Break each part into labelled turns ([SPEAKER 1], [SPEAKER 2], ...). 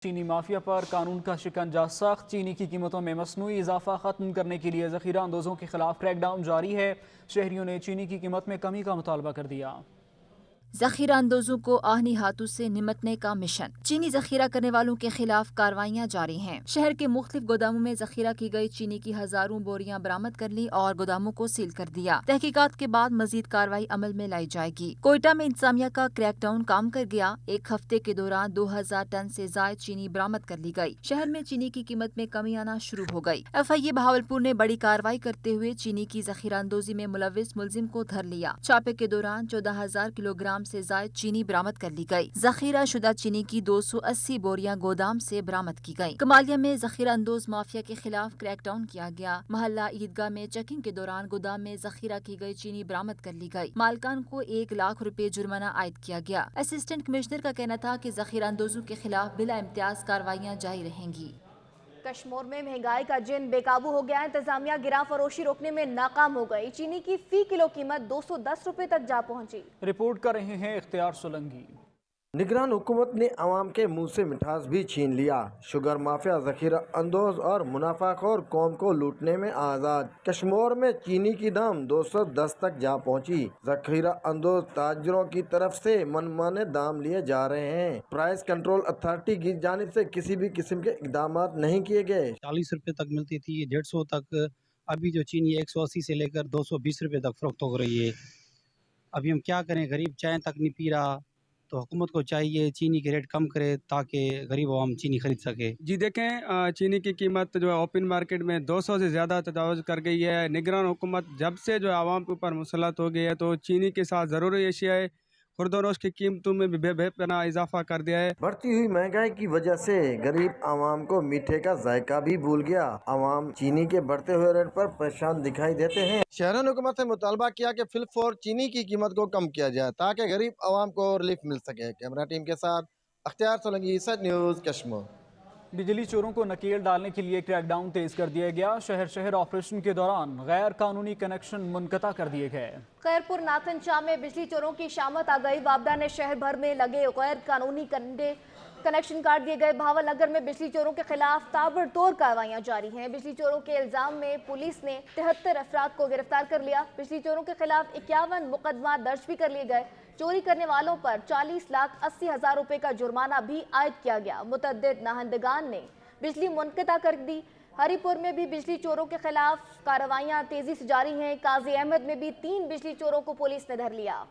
[SPEAKER 1] चीनी माफिया पर कानून का शिकंजा सख्त। चीनी की कीमतों में मसनूई इजाफा खत्म करने के लिए ज़ख़ीरा अंदोज़ों के खिलाफ क्रैकडाउन जारी है। शहरियों ने चीनी की कीमत में कमी का मुतालबा कर दिया।
[SPEAKER 2] ज़ख़ीरा अंदोज़ों को आहनी हाथों से निमटने का मिशन। चीनी ज़ख़ीरा करने वालों के खिलाफ कार्रवाइयाँ जारी हैं। शहर के मुख्तलिफ गोदामों में ज़ख़ीरा की गई चीनी की हज़ारों बोरियां बरामद कर ली और गोदामों को सील कर दिया। तहकीकात के बाद मजीद कार्रवाई अमल में लाई जाएगी। कोयटा में इंतजामिया का क्रैकडाउन काम कर गया। एक हफ्ते के दौरान 2000 टन से जायद चीनी बरामद कर ली गई। शहर में चीनी की कीमत में कमी आना शुरू हो गई। FIA बहावलपुर ने बड़ी कार्रवाई करते हुए चीनी की ज़ख़ीरा अंदोज़ी में मुलविस मुलजिम को धर लिया। छापे के दौरान 14,000 किलोग्राम से जायद चीनी बरामद कर ली गई। ज़ख़ीरा शुदा चीनी की 280 बोरियां गोदाम से बरामद की गई। कमालिया में ज़ख़ीरा अंदोज माफिया के खिलाफ क्रैकडाउन किया गया। महल्ला ईदगाह में चेकिंग के दौरान गोदाम में ज़ख़ीरा की गई चीनी बरामद कर ली गई। मालकान को 1 लाख रुपए जुर्माना आयद किया गया। असिस्टेंट कमिश्नर का कहना था कि ज़ख़ीरा अंदोजों के खिलाफ बिला इम्तियाज कार्रवाइयाँ जारी रहेंगी।
[SPEAKER 3] कश्मीर में महंगाई का जिन बेकाबू हो गया। इंतजामिया गिरा फरोशी रोकने में नाकाम हो गई। चीनी की फी किलो कीमत 210 रुपए तक जा पहुंची।
[SPEAKER 1] रिपोर्ट कर रहे हैं इख्तियार सोलंकी।
[SPEAKER 4] निगरान हुकूमत ने आवाम के मुंह से मिठास भी छीन लिया। शुगर माफिया ज़ख़ीरा अंदोज और मुनाफाखोर कौम को लूटने में आज़ाद। कश्मीर में चीनी की दाम 210 तक जा पहुंची। ज़ख़ीरा अंदोज ताजरों की तरफ से मनमाने दाम लिए जा रहे हैं। प्राइस कंट्रोल अथॉरिटी की जानिब से किसी भी किस्म के इकदाम नहीं किए गए।
[SPEAKER 5] 40 रुपये तक मिलती थी, 150 तक। अभी जो चीनी 180 से लेकर 220 रुपये तक फ़रोख्त हो रही है। अभी हम क्या करें, गरीब चाय तक नहीं पी रहा। तो हुकूमत को चाहिए चीनी के रेट कम करे ताकि गरीब आवाम चीनी खरीद सके।
[SPEAKER 6] जी देखें, चीनी की कीमत जो है ओपन मार्केट में 200 से ज़्यादा तजावज़ कर गई है। निगरान हुकूमत जब से जो है आवाम के ऊपर मुसलत हो गई है तो चीनी के साथ ज़रूरी अशियाए खुर्दोनोश की कीमतों में भी बेपनाह इजाफा कर दिया है।
[SPEAKER 4] बढ़ती हुई महंगाई की वजह से गरीब आवाम को मीठे का जायका भी भूल गया। आवाम चीनी के बढ़ते हुए रेट पर परेशान दिखाई देते हैं। शहरों ने हुकूमत से मुतालबा किया कि फिलफोर चीनी की कीमत को कम किया जाए ताकि गरीब आवाम को रिलीफ मिल सके। कैमरा टीम के साथ अख्तियार सोलंकी, सच न्यूज़, कश्मीर।
[SPEAKER 1] बिजली चोरों को नकेल डालने के लिए क्रैकडाउन तेज कर दिया गया। शहर शहर ऑपरेशन के दौरान गैर कानूनी कनेक्शन मुनक़ता कर दिए गए।
[SPEAKER 3] खैरपुर नाथन शाह में बिजली चोरों की शामत आ गई। वापडा ने शहर भर में लगे गैर कानूनी कनेक्शन काट दिए गए। भावलनगर में बिजली चोरों के खिलाफ ताबड़तोड़ कार्रवाइयां जारी हैं। बिजली चोरों के इल्जाम में पुलिस ने 73 अफराद को गिरफ्तार कर लिया। बिजली चोरों के खिलाफ 51 मुकदमा दर्ज भी कर लिए गए। चोरी करने वालों पर 40,80,000 रुपए का जुर्माना भी आयद किया गया। मुतअद्दिद नाहंदगान ने बिजली मुनक़ता कर दी। हरिपुर में भी बिजली चोरों के खिलाफ कार्रवाइयां तेजी से जारी हैं। काजी अहमद में भी 3 बिजली चोरों को पुलिस ने धर लिया।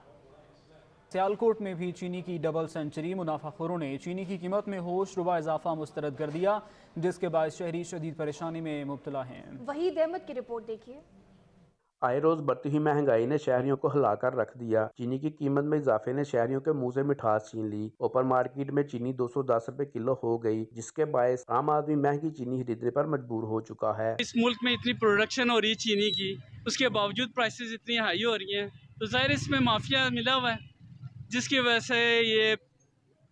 [SPEAKER 1] सियालकोट में भी चीनी की डबल सेंचुरी। मुनाफाखोरों ने चीनी की कीमत में होश रुबा इजाफा मुस्तरद कर दिया, जिसके बाद शहरी शदीद परेशानी में मुब्तला हैं।
[SPEAKER 3] वहीद अहमद की रिपोर्ट देखिए।
[SPEAKER 7] आए रोज बढ़ती हुई महंगाई ने शहरियों को हिलाकर रख दिया। चीनी की कीमत में इजाफे ने शहरियों के मुंह से मिठास छीन ली। ओपन मार्केट में चीनी 210 रुपए किलो हो गई, जिसके बायस आम आदमी महंगी चीनी खरीदने पर मजबूर हो चुका है।
[SPEAKER 8] इस मुल्क में इतनी प्रोडक्शन हो रही है चीनी की, उसके बावजूद प्राइसेस इतनी हाई हो रही हैं, तो जाहिर इसमें माफिया मिला हुआ है, जिसकी वजह से ये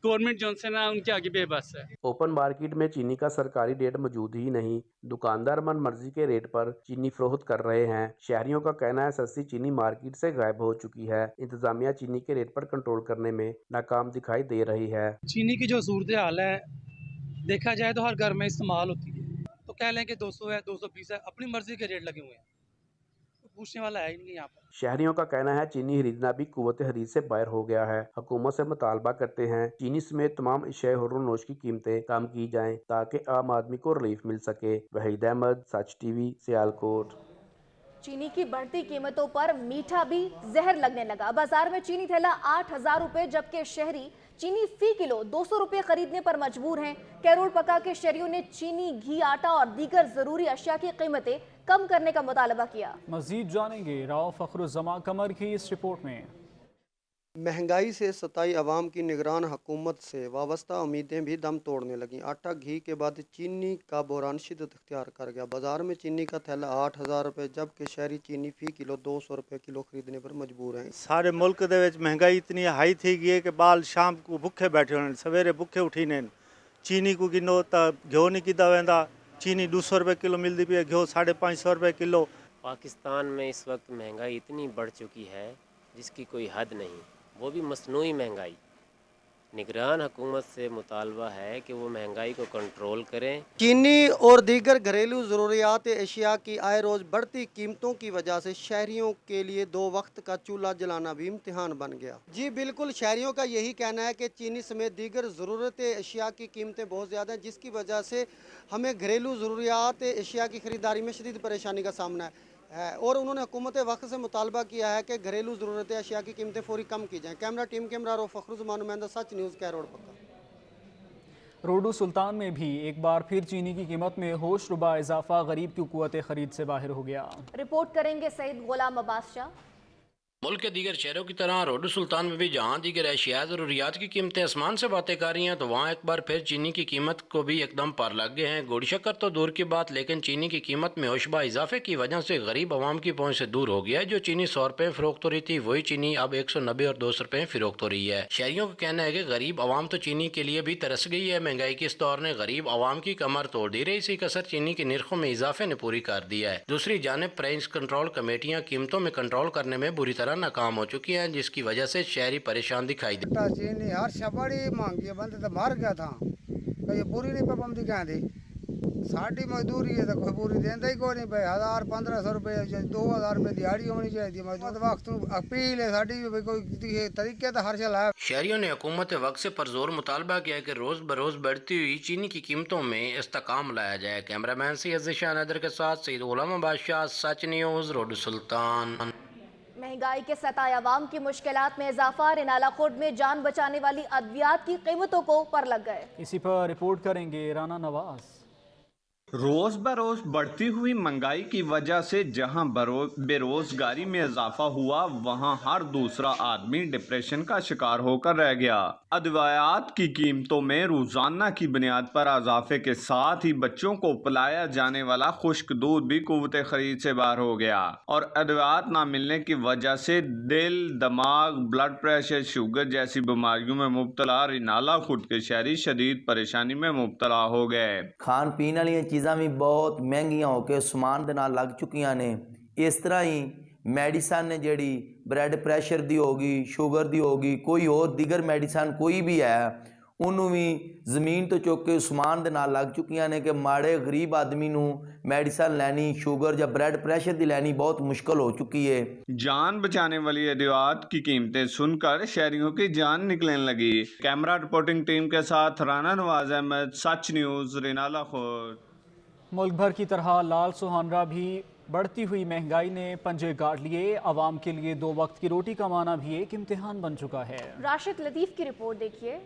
[SPEAKER 8] गवर्नमेंट जो है ना उनके आगे बेबस है।
[SPEAKER 7] ओपन मार्केट में चीनी का सरकारी रेट मौजूद ही नहीं। दुकानदार मन मर्जी के रेट पर चीनी फरोख्त कर रहे हैं। शहरियों का कहना है सस्ती चीनी मार्केट से गायब हो चुकी है। इंतजामिया चीनी के रेट पर कंट्रोल करने में नाकाम दिखाई दे रही है।
[SPEAKER 5] चीनी की जो सूरत हाल है देखा जाए तो हर घर में इस्तेमाल होती है, तो कह लें कि 200 है, 220 है, अपनी मर्जी के रेट लगे हुए हैं, पूछने वाला है ही नहीं यहाँ पर।
[SPEAKER 7] शहरियों का कहना है चीनी खरीदना भी कुव्वत खरीद से बाहर हो गया है। हुकूमत से मुतालबा करते हैं चीनी समेत तमाम अशियाए हुर्र-नोश की कीमतें कम की जाएं ताकि आम आदमी को रिलीफ मिल सके। वहीद अहमद, सच टीवी, सियालकोट।
[SPEAKER 3] चीनी की बढ़ती कीमतों पर मीठा भी जहर लगने लगा। बाजार में चीनी थैला 8,000 रुपए, जबकि शहरी चीनी फी किलो 200 रुपए खरीदने पर मजबूर हैं। कैरोल पका के शहरियों ने चीनी, घी, आटा और दीगर जरूरी अशिया की कीमतें कम करने का मुतालबा किया।
[SPEAKER 1] मजीद जानेंगे राव फखरुज़्ज़मा कमर की इस रिपोर्ट में।
[SPEAKER 9] महंगाई से सताई अवाम की निगरान हुकूमत से वाबस्ता उम्मीदें भी दम तोड़ने लगीं। आटा, घी के बाद चीनी का बहरान शिद्दत इख्तियार कर गया। बाजार में चीनी का थैला 8,000 रुपए, जबकि शहरी चीनी फी किलो 200 रुपए किलो खरीदने पर मजबूर हैं।
[SPEAKER 10] सारे मुल्क दे विच महंगाई इतनी हाई थी गई कि बाल शाम को भुखे बैठे होने, सवेरे भुखे उठी ने। चीनी को गिनो तो घ्यो नहीं किदा वेंदा। चीनी 200 रुपए किलो मिलती पई है, घ्यो 550 रुपए किलो।
[SPEAKER 11] पाकिस्तान में इस वक्त महंगाई इतनी बढ़ चुकी है जिसकी कोई हद नहीं, वो भी मसनूई महंगाई। निगरान हुकूमत से मुतालबा है कि वो महंगाई को कंट्रोल करें।
[SPEAKER 9] चीनी और दीगर घरेलू ज़रूरियात एशिया की आए रोज़ बढ़ती कीमतों की वजह से शहरियों के लिए 2 वक्त का चूल्हा जलाना भी इम्तिहान बन गया। जी बिल्कुल, शहरियों का यही कहना है कि चीनी समेत दीगर ज़रूरत एशिया की कीमतें बहुत ज़्यादा हैं, जिसकी वजह से हमें घरेलू ज़रूरियात एशिया की ख़रीदारी में शदीद परेशानी का सामना है। और उन्होंने हुकूमत वक्त से मुतालबा किया है कि घरेलू ज़रूरत अशिया की कीमतें फौरी कम की जाएँ। कैमरा टीम कैमरा रो फ़खरुज़्ज़मान नुमाइंदा, सच न्यूज़, कैरोड़ पक्का।
[SPEAKER 1] रोडू सुल्तान में भी एक बार फिर चीनी की कीमत में होशरुबा इजाफा गरीब की कुव्वत खरीद से बाहर हो गया।
[SPEAKER 3] रिपोर्ट करेंगे सईद गुलाम अब्बास शाह।
[SPEAKER 12] मुल्क के दीगर शहरों की तरह रोडू सुल्तान में भी जहाँ दीगर एशिया ज़रूरियात की कीमतें आसमान से बातें कर रही हैं, तो वहाँ एक बार फिर चीनी की कीमत को भी एकदम पार लग गए हैं। गुड़ शक्कर तो दूर की बात, लेकिन चीनी की कीमत में होशबा इजाफे की वजह से गरीब आवाम की पहुँच से दूर हो गया है। जो चीनी 100 रुपये फरोख्त हो रही थी, वही चीनी अब 190 और 200 रुपये फरोख्त हो रही है। शहरियों का कहना है कि गरीब आवाम तो चीनी के लिए भी तरस गई है। महंगाई के इस दौर ने गरीब आवाम की कमर तोड़ दी रही, इसी कसर चीनी के निर्खों में इजाफे ने पूरी कर दिया है। दूसरी जानिब प्राइस कंट्रोल कमेटियाँ कीमतों में कंट्रोल करने में बुरी तरह नाकाम हो चुकी हैं, जिसकी वजह से शहरी परेशान दिखाई दे।
[SPEAKER 13] चीनी हर शय बड़ी महंगी है, बंदे तो मर गया था। ये पूरी नहीं पाबंदी कहती, साड़ी मजदूरी है तो कोई पूरी देंदा ही कोई नहीं भाई। 1000-1500 रुपये 2000 रुपये दिहाड़ी होनी चाहिए। मजदूर वक्त अपील है साड़ी भी, कोई तरीके तो हर चला है।
[SPEAKER 12] शहरियों ने हुकूमत वक्त से परजोर मुतालबा किया कि रोज बरोज बढ़ती हुई चीनी की कीमतों में इस्तेकाम लाया जाए। कैमरामैन सैयद ज़ीशान हैदर के साथ सईद गुलाम अब्बास शाह, सच न्यूज़, रोडू सुल्तान।
[SPEAKER 3] महंगाई के सताए अवाम की मुश्किलात में इजाफा, रिनाला खुर्द में जान बचाने वाली अद्वियात की कीमतों को पर लग गए।
[SPEAKER 1] इसी पर रिपोर्ट करेंगे राना नवाज।
[SPEAKER 14] रोज बरोज बढ़ती हुई महंगाई की वजह से जहां बेरोजगारी में इजाफा हुआ, वहां हर दूसरा आदमी डिप्रेशन का शिकार होकर रह गया। अदवायात की कीमतों में रोजाना की बुनियाद पर इजाफे के साथ ही बच्चों को पिलाया जाने वाला खुश्क दूध भी कुव्वत खरीद से बाहर हो गया, और अदवायात ना मिलने की वजह से दिल, दिमाग, ब्लड प्रेशर, शुगर जैसी बीमारियों में मुब्तला रिनाला खुर्द के शहरी शदीद परेशानी में मुब्तला हो गए।
[SPEAKER 15] खान पीन वाली चीज़ां भी बहुत महंगियां होकर समान दे नाल लग चुकियां ने। इस तरह ही मेडिसन ने जिहड़ी ब्लड प्रैशर दी होगी, शुगर दी होगी, कोई और दीगर मेडिसन कोई भी है, उन्होंने भी ज़मीन तो चुक के समान दे नाल लग चुकियां ने कि माड़े गरीब आदमी नूं मेडिसन लैनी, शुगर या ब्लड प्रैशर दी लैनी बहुत मुश्किल हो चुकी है।
[SPEAKER 14] जान बचाने वाली अदवियात की कीमतें सुनकर शहरियों की जान निकलने लगी। कैमरा रिपोर्टिंग टीम के साथ राना नवाज अहमद, सच न्यूज़, रिनाला खुर्द।
[SPEAKER 1] मुल्क भर की तरह लाल सुहानरा भी बढ़ती हुई महंगाई ने पंजे गाड़ लिए। आवाम के लिए 2 वक्त की रोटी कमाना भी एक इम्तिहान बन चुका है।
[SPEAKER 3] राशिद लतीफ़ की रिपोर्ट देखिए।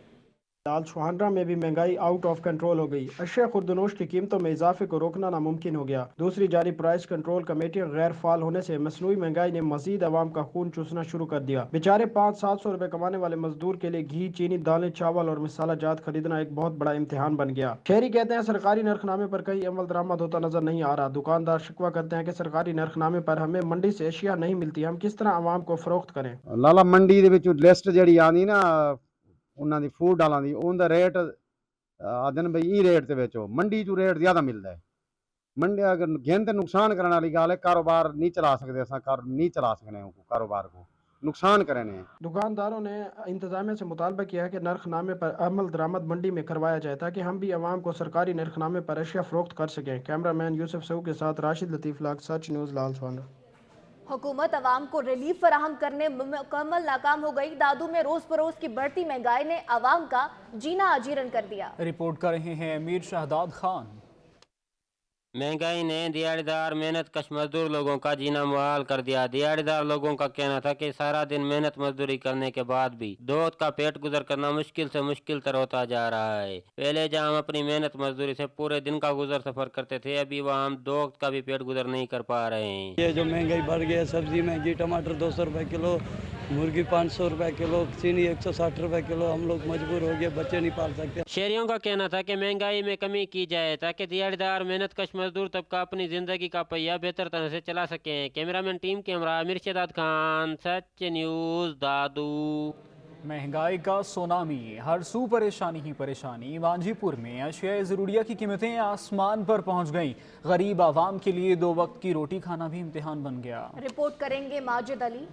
[SPEAKER 16] लाल सुहानरा में भी महंगाई आउट ऑफ कंट्रोल हो गई। अशिया खुर्दनोश की कीमतों में इजाफे को रोकना नामुमकिन हो गया। दूसरी जानिब प्राइस कंट्रोल कमेटियां गैर फाल होने से मसनूई महंगाई ने मजीद आवाम का खून चूसना शुरू कर दिया। बेचारे 500-700 रुपए कमाने वाले मजदूर के लिए घी, चीनी, दालें, चावल और मसाला जात खरीदना एक बहुत बड़ा इम्तिहान बन गया। शहरी कहते हैं सरकारी नरखनामे पर कहीं अमल दरामद होता नजर नहीं आ रहा। दुकानदार शिकवा करते हैं कि सरकारी नरखनामे पर हमें मंडी से अशिया नहीं मिलती, हम किस तरह आवाम को फरोख्त करें।
[SPEAKER 5] लाला मंडी दे विच लिस्ट जिहड़ी आंदी ना ਉਹਨਾਂ ਦੀ ਫੂਡ ਵਾਲਾਂ ਦੀ, ਉਹਦਾ ਰੇਟ ਆਦਨ ਬਈ ਇਹ ਰੇਟ ਤੇ ਵੇਚੋ, ਮੰਡੀ 'ਚ ਰੇਟ ਜ਼ਿਆਦਾ ਮਿਲਦਾ ਹੈ। ਮੰਡੀ ਅਗਰ ਗਿਣ ਤੇ ਨੁਕਸਾਨ ਕਰਨ ਵਾਲੀ ਗੱਲ ਹੈ, ਕਾਰੋਬਾਰ ਨਹੀਂ ਚਲਾ ਸਕਦੇ, ਅਸਾਂ ਨਹੀਂ ਚਲਾ सकने कारोबार को, नुकसान करने।
[SPEAKER 16] दुकानदारों ने इंतजामिया से मुतालबा किया है कि नरखनामे पर अमल दरामद मंडी में करवाया जाए ताकि हम भी आवाम को सरकारी नरखनामे पर अशिया फरोख्त कर सकें। कैमरामैन यूसुफ सऊ के साथ राशिद लतीफ़ लाग, सच न्यूज़, लाल सुहानरा।
[SPEAKER 3] हुकूमत अवाम को रिलीफ फराहम करने में मुकम्मल नाकाम हो गई। दादू में रोज बरोज की बढ़ती महंगाई ने अवाम का जीना अजीरन कर दिया।
[SPEAKER 1] रिपोर्ट कर रहे हैं अमीर शहदाद खान।
[SPEAKER 11] महंगाई ने दिहाड़ीदार मेहनत कश मजदूर लोगों का जीना मुहाल कर दिया। दिहाड़ीदार लोगों का कहना था कि सारा दिन मेहनत मजदूरी करने के बाद भी 2 वक्त का पेट गुजर करना मुश्किल से मुश्किल तर होता जा रहा है। पहले जहाँ हम अपनी मेहनत मजदूरी से पूरे दिन का गुजर सफर करते थे, अभी वहाँ हम 2 वक्त का भी पेट गुजर नहीं कर पा रहे हैं।
[SPEAKER 17] ये जो महंगाई बढ़ गई है, सब्जी महंगी, टमाटर 200 रुपए किलो, मुर्गी 500 रुपए किलो, चीनी 160 रुपए किलो, हम लोग मजबूर हो गए, बच्चे नहीं पाल सकते।
[SPEAKER 11] शहरियों का कहना था कि महंगाई में कमी की जाए ताकि दिहाड़ीदार मेहनत कश मजदूर तबका अपनी जिंदगी का पहिया बेहतर तरह से चला सके। कैमरामैन टीम कैमरा अमीर शहदाद खान, सच न्यूज़, दादू।
[SPEAKER 1] महंगाई का सुनामी, हर सू परेशानी ही परेशानी। वांझीपुर में अशिया ज़रूरिया की कीमतें आसमान पर पहुंच गईं। गरीब आवाम के लिए 2 वक्त की रोटी खाना भी इम्तिहान बन गया।
[SPEAKER 3] रिपोर्ट करेंगे माजिद अली।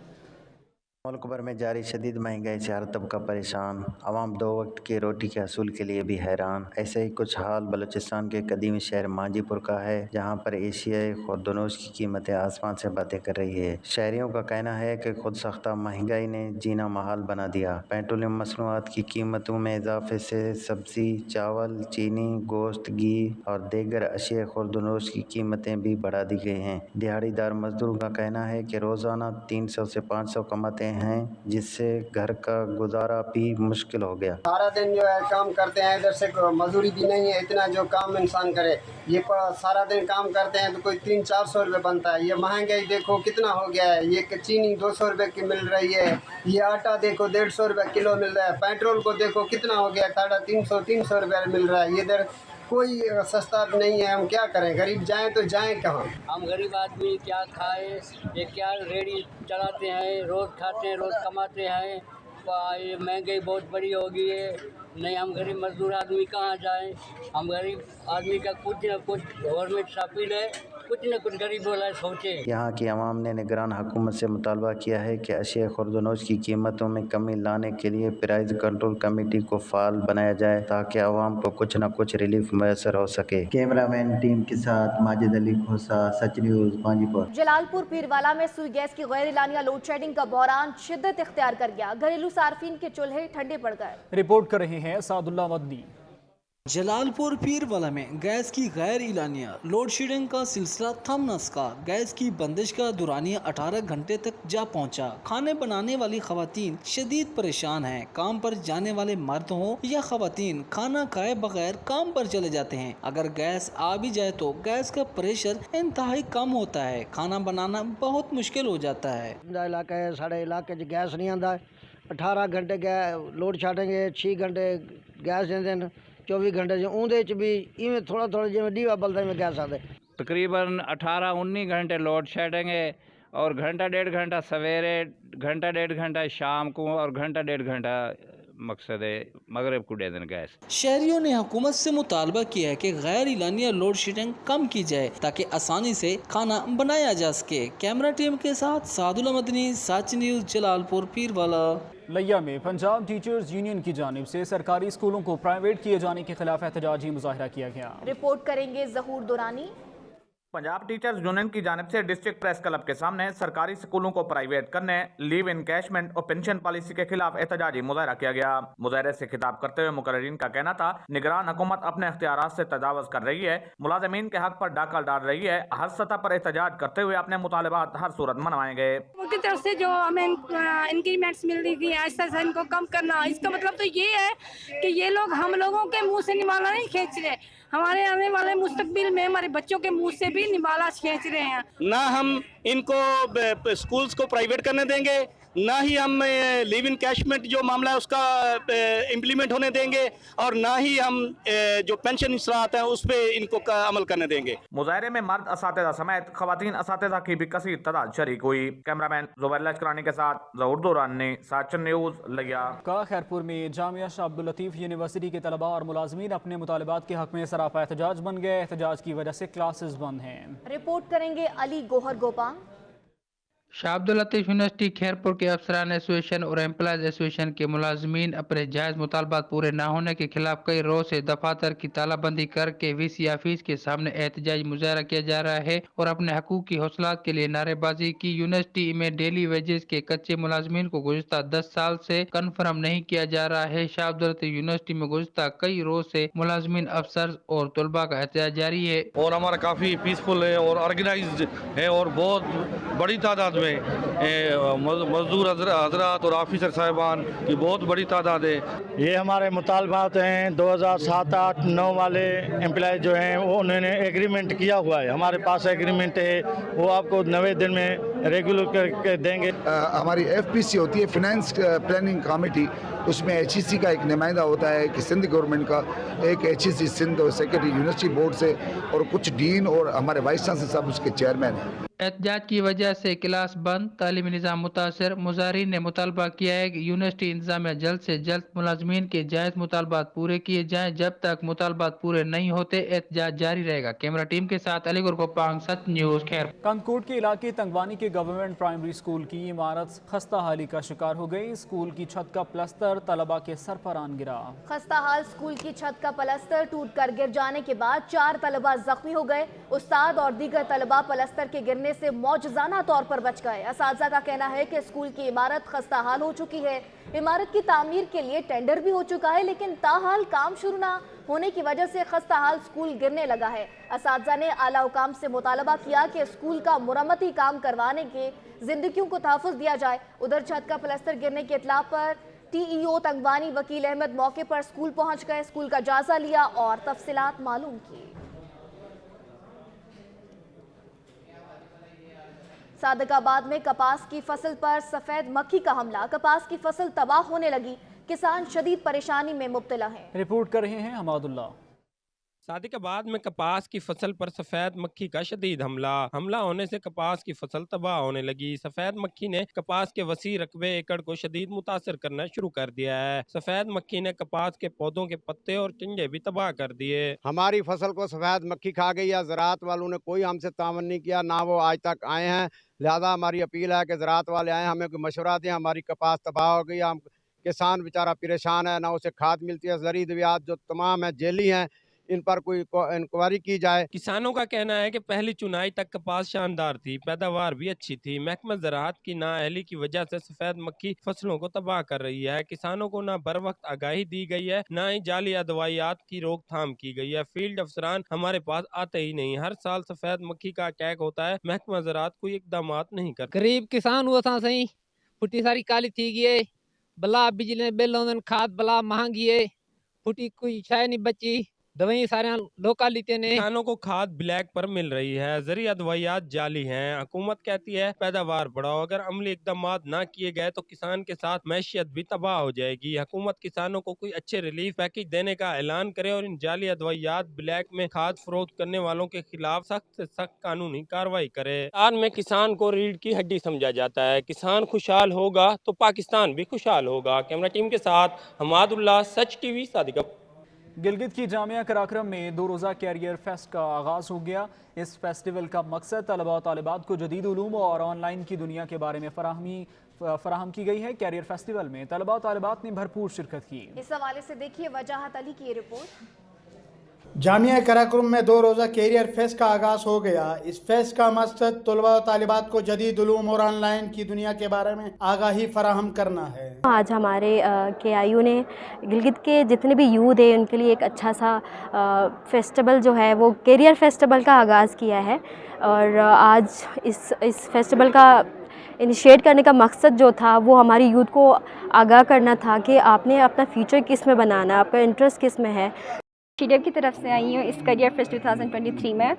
[SPEAKER 18] मुल्क भर में जारी शदीद महंगाई से हर तबका परेशान, आवाम दो वक्त की रोटी के हसूल के लिए भी हैरान। ऐसे ही कुछ हाल बलूचिस्तान के कदीमी शहर मांजीपुर का है, जहां पर एशियाई खुर्दनोश की कीमतें आसमान से बातें कर रही है। शहरियों का कहना है कि खुद सख्ता महंगाई ने जीना महाल बना दिया। पेट्रोलियम मसनूआत की कीमतों में इजाफे से सब्जी, चावल, चीनी, गोश्त, घी और दीगर अशिया खुर्दनोश की कीमतें भी बढ़ा दी गई हैं। दिहाड़ीदार मजदूरों का कहना है कि रोज़ाना 300 से 500 कमाते हैं, जिससे घर का गुजारा भी मुश्किल हो गया।
[SPEAKER 19] सारा दिन जो है काम करते हैं, इधर से मजदूरी भी नहीं है इतना जो काम इंसान करे। ये सारा दिन काम करते हैं तो कोई 300-400 रुपये बनता है। ये महंगाई देखो कितना हो गया है। ये चीनी 200 रुपये की मिल रही है, ये आटा देखो 150 रुपये किलो मिल रहा है, पेट्रोल को देखो कितना हो गया 350 रुपये मिल रहा है। इधर कोई सस्ता नहीं है। हम क्या करें, गरीब जाएं तो जाएं कहाँ?
[SPEAKER 20] हम गरीब आदमी क्या खाए, ये क्या रेडी चलाते हैं, रोज़ खाते हैं, रोज़ कमाते हैं। ये महंगाई बहुत बड़ी हो गई है। नहीं, हम गरीब मजदूर आदमी कहाँ जाएं? हम गरीब आदमी का कुछ न कुछ गवर्नमेंट से अपील है, कुछ न कुछ गरीब वाला सोचे।
[SPEAKER 18] यहाँ की आवाम ने निगरान हुकूमत से मुतालबा किया है कि अशिया खुर्दनोश की कीमतों में कमी लाने के लिए प्राइस कंट्रोल कमेटी को फाल बनाया जाए, ताकि आवाम को कुछ न कुछ रिलीफ मैसर हो सके। कैमरामैन टीम के साथ माजिद अली खोसा, सच न्यूज़, मांजीपुर।
[SPEAKER 3] जलालपुर पीरवाला में सुई गैस की गैर एलानिया लोड शेडिंग का बहरान शिद्दत इख्तियार कर गया। घरेलू सार्फिन के चूल्हे ठंडे पड़ गए।
[SPEAKER 1] रिपोर्ट कर रहे हैं सादुल्ला मदनी।
[SPEAKER 21] जलालपुर पीरवाला में गैस की गैर इलानिया लोड शेडिंग का सिलसिला थम न सका। गैस की बंदिश का दुरानिया 18 घंटे तक जा पहुंचा। खाने बनाने वाली खवातीन शदीद परेशान हैं। काम पर जाने वाले मर्द हों या खवातीन खाना खाए बगैर काम पर चले जाते हैं। अगर गैस आ भी जाए तो गैस का प्रेशर इंतहाई कम होता है, खाना बनाना बहुत मुश्किल हो जाता है।
[SPEAKER 22] साढ़े इलाके गैस नहीं आता। 18 घंटे लोड छाटेंगे, 6 घंटे गैस देंगे, 24 घंटे उन्दे भी इवें थोड़ा जिवें डीवा बलदा में गैस आते।
[SPEAKER 23] तकरीबन 18-19 घंटे लोड शेडिंग और घंटा 1.5 घंटा सवेरे, घंटा 1.5 घंटा शाम को और घंटा 1.5 घंटा मकसद है मगरिब को दे दें गैस।
[SPEAKER 21] शहरियों ने हुकूमत से मुतालबा किया है कि गैर इलानिया लोड शेडिंग कम की जाए ताकि आसानी से खाना बनाया जा सके। कैमरा टीम के साथ सादुल्ला मदनी, सच न्यूज़, जलालपुर पीरवाला।
[SPEAKER 1] लिया में पंजाब टीचर्स यूनियन की जानिब से सरकारी स्कूलों को प्राइवेट किए जाने के खिलाफ एहतजाजी मुजाहरा किया गया।
[SPEAKER 3] रिपोर्ट करेंगे जहूर दुरानी।
[SPEAKER 24] पंजाब टीचर्स यूनियन की जानिब से डिस्ट्रिक्ट प्रेस क्लब के सामने सरकारी स्कूलों को प्राइवेट करने, लीव इनकैशमेंट और पेंशन पॉलिसी के खिलाफ एहतजाजी मुजाहरा किया गया। मुजाहरे से खिताब करते हुए मुकर्रिरीन का कहना था, निगरान हुकूमत अपने इख्तियारात से तजावुज़ कर रही है, मुलाजमीन के हक पर डाका डाल रही है। हर सतह पर एहतजाज करते हुए अपने मुतालबात हर सूरत मनवाएंगे।
[SPEAKER 25] उनकी तरफ से जो हमें इंक्रीमेंट्स मिल रही थी, आहिस्ता आहिस्ता इनको कम करना। इसका मतलब तो ये है कि ये लोग हम लोगों के मुँह से निवाला नहीं खींच रहे, हमारे आने वाले मुस्तकबिल में हमारे बच्चों के मुंह से भी निवाला खींच रहे हैं।
[SPEAKER 26] ना हम इनको स्कूल्स को प्राइवेट करने देंगे, ना ही हम लिव इन कैशमेंट जो मामला है उसका इम्प्लीमेंट होने देंगे, और ना ही हम जो पेंशन इसरात है उस पर इनको अमल करने देंगे।
[SPEAKER 24] मुजाहरे में मर्द असातिज़ा समेत खवातीन असातिज़ा की भी कसीर तादाद शरीक हुई। कैमरामैन जुबैर लश्करानी के साथ जहूर दुरानी, साचन न्यूज़, लिया।
[SPEAKER 1] का खैरपुर में जामिया शाह अब्दुल लतीफ यूनिवर्सिटी के तलबा और मुलाजमीन अपने मुतालबात के हक में सरापा एहतजाज बन गए। एहतजाज की वजह से क्लासेस बंद हैं।
[SPEAKER 3] रिपोर्ट करेंगे अली गोहर गोपांग।
[SPEAKER 27] शाह अब्दुल लतीफ यूनिवर्सिटी खैरपुर के अफसरान एसोसिएशन और एम्प्लॉयज एसोसिएशन के मुलाजमीन अपने जायज़ मुतालबात पूरे न होने के खिलाफ कई रोज से दफातर की तालाबंदी करके वीसी ऑफिस के सामने एहतजाजी मुजाहरा किया जा रहा है और अपने हकूक की हौसलात के लिए नारेबाजी की। यूनिवर्सिटी में डेली वेजेस के कच्चे मुलाजमीन को गुज़श्ता 10 साल से कन्फर्म नहीं किया जा रहा है। शाह अब्दुल लतीफ यूनिवर्सिटी में गुज़श्ता कई रोज से मुलाजमीन, अफसर और तलबा का एहतजाज जारी है
[SPEAKER 28] और हमारा काफ़ी पीसफुल है और ऑर्गेनाइज्ड है और बहुत बड़ी तादाद में मजदूर हजरात और ऑफिसर साहिबान की बहुत बड़ी तादाद है।
[SPEAKER 10] ये हमारे मुतालबात हैं। 2007, 8, 9 वाले एम्प्लॉय जो हैं वो उन्होंने एग्रीमेंट किया हुआ है, हमारे पास एग्रीमेंट है, वो आपको 90 दिन में रेगुलर करके देंगे।
[SPEAKER 29] हमारी FPC होती है, फाइनेंस प्लानिंग कमेटी,
[SPEAKER 2] اس میں HEC کا ایک نمائندہ ہوتا ہے کہ سندھ گورنمنٹ کا، ایک HEC سندھ اور سیکرٹری یونیورسٹی بورڈ سے، اور کچھ ڈین اور ہمارے وائس چانسلر صاحب اس کے چیئرمین ہیں۔
[SPEAKER 27] احتجاج کی وجہ سے کلاس بند، تعلیمی نظام متاثر۔ مظاہرین نے مطالبہ کیا ہے کہ یونیورسٹی انتظامیہ جلد سے جلد ملازمین کے جائز مطالبات پورے کیے جائیں۔ جب تک مطالبات پورے نہیں ہوتے احتجاج جاری رہے گا۔ کیمرہ ٹیم کے ساتھ علی گڑھ کوپانگ، سچ نیوز خیر۔
[SPEAKER 1] کندکوٹ کے علاقے تنگوانی کے گورنمنٹ پرائمری اسکول کی عمارت خستہ حالی کا شکار ہو گئی۔ اسکول کی چھت کا پلستر طلبہ کے سر پر آن گرا۔
[SPEAKER 3] خستہ حال اسکول کی چھت کا پلستر ٹوٹ کر گر جانے کے بعد 4 طلبہ زخمی ہو گئے۔ استاد اور دیگر طلبہ پلستر کے گرنے سے معجزانہ طور پر بچ گئے۔ اساتذہ کا کہنا ہے کہ اسکول کی عمارت خستہ حال ہو چکی ہے۔ عمارت کی تعمیر کے لیے ٹینڈر بھی ہو چکا ہے، لیکن تاحال کام شروع نہ ہونے کی وجہ سے خستہ حال اسکول گرنے لگا ہے۔ اساتذہ نے اعلیٰ حکام سے مطالبہ کیا کہ اسکول کا مرمتی کام کروانے کے زندگیوں کو تحفظ دیا جائے۔ ادھر چھت کا پلستر گرنے کی اطلاع پر TEO تنگوانی وکیل احمد موقع پر اسکول پہنچ گئے، اسکول کا جائزہ لیا اور تفصیلات معلوم کی۔ صادق آباد میں کپاس کی فصل پر سفید مکھی کا حملہ، کپاس کی فصل تباہ ہونے لگی، کسان شدید پریشانی میں مبتلا ہیں۔
[SPEAKER 1] رپورٹ کر رہے ہیں حماد اللہ۔
[SPEAKER 4] صادق آباد میں کپاس کی فصل پر سفید مکھی کا شدید حملہ ہونے سے کپاس کی فصل تباہ ہونے لگی۔ سفید مکھی نے کپاس کے وسیع رقبے ایکڑ کو شدید متاثر کرنا شروع کر دیا ہے۔ سفید مکھی نے کپاس کے پودوں کے پتے اور چنجے بھی تباہ کر دیے۔
[SPEAKER 6] ہماری فصل کو سفید مکھی کھا گئی ہے، زراعت والوں نے کوئی ہم سے تعاون نہیں کیا، نہ وہ آج تک آئے ہیں۔ لہذا ہماری اپیل ہے کہ زراعت والے آئیں، ہمیں کوئی مشورہ دیں۔ ہماری کپاس تباہ ہو گئی، ہم کسان بیچارہ پریشان ہے، نہ اسے کھاد ملتی ہے۔ زرعی ادویات جو تمام ہیں جیلی ہیں، ان پر کوئی انکوائری کی جائے۔
[SPEAKER 4] کسانوں کا کہنا ہے کہ پہلی چنائی تک کپاس شاندار تھی، پیداوار بھی اچھی تھی۔ محکمہ زراعت کی نااہلی کی وجہ سے سفید مکھی فصلوں کو تباہ کر رہی ہے۔ کسانوں کو نہ بر وقت آگاہی دی گئی ہے، نہ ہی جعلی ادویات کی روک تھام کی گئی ہے۔ فیلڈ افسران ہمارے پاس آتے ہی نہیں۔ ہر سال سفید مکھی کا اٹیک ہوتا ہے، محکمہ زراعت کوئی اقدامات نہیں کرتا۔
[SPEAKER 7] غریب کسان ہوا تھا سہی پھٹی ساری کالی تھی گئے، بلا بجلی بل ہوندن، کھاد بلا مہنگی ہے، پھٹی کوئی شے نہیں بچی، دوائیں سارے لوکل لیتے نے۔
[SPEAKER 4] کسانوں کو کھاد بلیک پر مل رہی ہے، زرعی ادویات جعلی ہیں۔ حکومت کہتی ہے پیداوار بڑھاؤ، اگر عملی اقدامات نہ کیے گئے تو کسان کے ساتھ معیشت بھی تباہ ہو جائے گی۔ حکومت کسانوں کو کوئی اچھے ریلیف پیکج دینے کا اعلان کرے اور ان جعلی ادویات بلیک میں کھاد فروخت کرنے والوں کے خلاف سخت سے سخت قانونی کارروائی کرے۔ پاکستان میں کسان کو ریڑھ کی ہڈی سمجھا جاتا ہے، کسان خوشحال ہوگا تو پاکستان بھی خوشحال ہوگا۔ کیمرہ ٹیم کے ساتھ حماد اللہ، سچ ٹی وی، صادق۔
[SPEAKER 1] گلگت کی جامعہ کراکرم میں 2 روزہ کیریئر فیسٹ کا آغاز ہو گیا۔ اس فیسٹیول کا مقصد طلبہ و طالبات کو جدید علوم اور آن لائن کی دنیا کے بارے میں فراہم کی گئی ہے۔ کیریئر فیسٹیول میں طلبہ و طالبات نے بھرپور شرکت کی۔
[SPEAKER 3] اس حوالے سے دیکھیے وجاہت علی کی یہ رپورٹ۔
[SPEAKER 8] جامعہ کراکرم میں 2 روزہ کیریئر فیسٹ کا آغاز ہو گیا۔ اس فیسٹ کا مقصد طلباء و طالبات کو جدید علوم اور آن لائن کی دنیا کے بارے میں آگاہی فراہم کرنا ہے۔
[SPEAKER 9] آج ہمارے KIU نے گلگت کے جتنے بھی یوتھ ہیں ان کے لیے ایک اچھا سا فیسٹیول جو ہے وہ کیریئر فیسٹیول کا آغاز کیا ہے، اور آج اس فیسٹیول کا انیشیٹ کرنے کا مقصد جو تھا وہ ہماری یوتھ کو آگاہ کرنا تھا کہ آپ نے اپنا فیوچر کس میں بنانا ہے، آپ کا انٹرسٹ کس میں ہے۔
[SPEAKER 12] شیڈیو کی طرف سے آئی ہوں اس کیریئر فیسٹ 2023 میں۔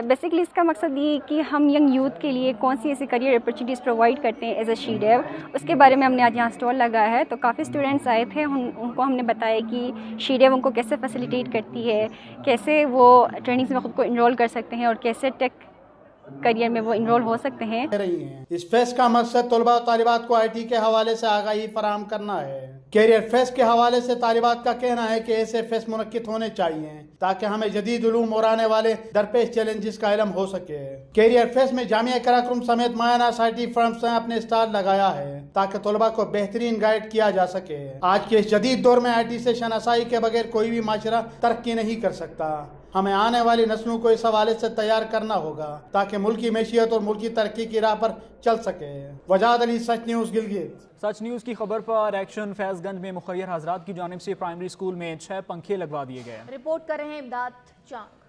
[SPEAKER 12] بیسکلی اس کا مقصد یہ کہ ہم ینگ یوتھ کے لیے کون سی ایسی کریئر اپرچونیٹیز پرووائڈ کرتے ہیں ایز اے شیڈیو، اس کے بارے میں ہم نے آج یہاں اسٹال لگایا ہے۔ تو کافی اسٹوڈنٹس آئے تھے، ان کو ہم نے بتایا کہ شیڈیو ان کو کیسے فیسیلیٹیٹ کرتی ہے، کیسے وہ ٹریننگز میں خود کو انرول کر سکتے ہیں اور کیسے ٹیک کریئر میں وہ انرول ہو سکتے ہیں۔
[SPEAKER 8] اس فیسٹ کا مقصد طلباء و طالبات کو IT کے حوالے سے آگاہی فراہم کرنا ہے۔ کیریئر فیسٹ کے حوالے سے طالبات کا کہنا ہے کہ ایسے فیسٹ منعقد ہونے چاہیے تاکہ ہمیں جدید علوم اور آنے والے درپیش چیلنجز کا علم ہو سکے۔ کیریئر فیسٹ میں جامعہ کراکرم سمیت مایانہ SIT فرمز نے اپنے اسٹال لگایا ہے تاکہ طلباء کو بہترین گائیڈ کیا جا سکے۔ آج کے اس جدید دور میں IT سے شناسائی کے بغیر کوئی بھی معاشرہ ترقی نہیں کر سکتا۔ ہمیں آنے والی نسلوں کو اس حوالے سے تیار کرنا ہوگا تاکہ ملکی معیشت اور ملکی ترقی کی راہ پر چل سکے۔ وجاہت علی، سچ نیوز، گلگت۔
[SPEAKER 1] سچ نیوز کی خبر پر ایکشن۔ فیض گنج میں مخیر حضرات کی جانب سے پرائمری اسکول میں 6 پنکھے لگوا دیے گئے۔
[SPEAKER 3] رپورٹ کر رہے ہیں امداد چانگ۔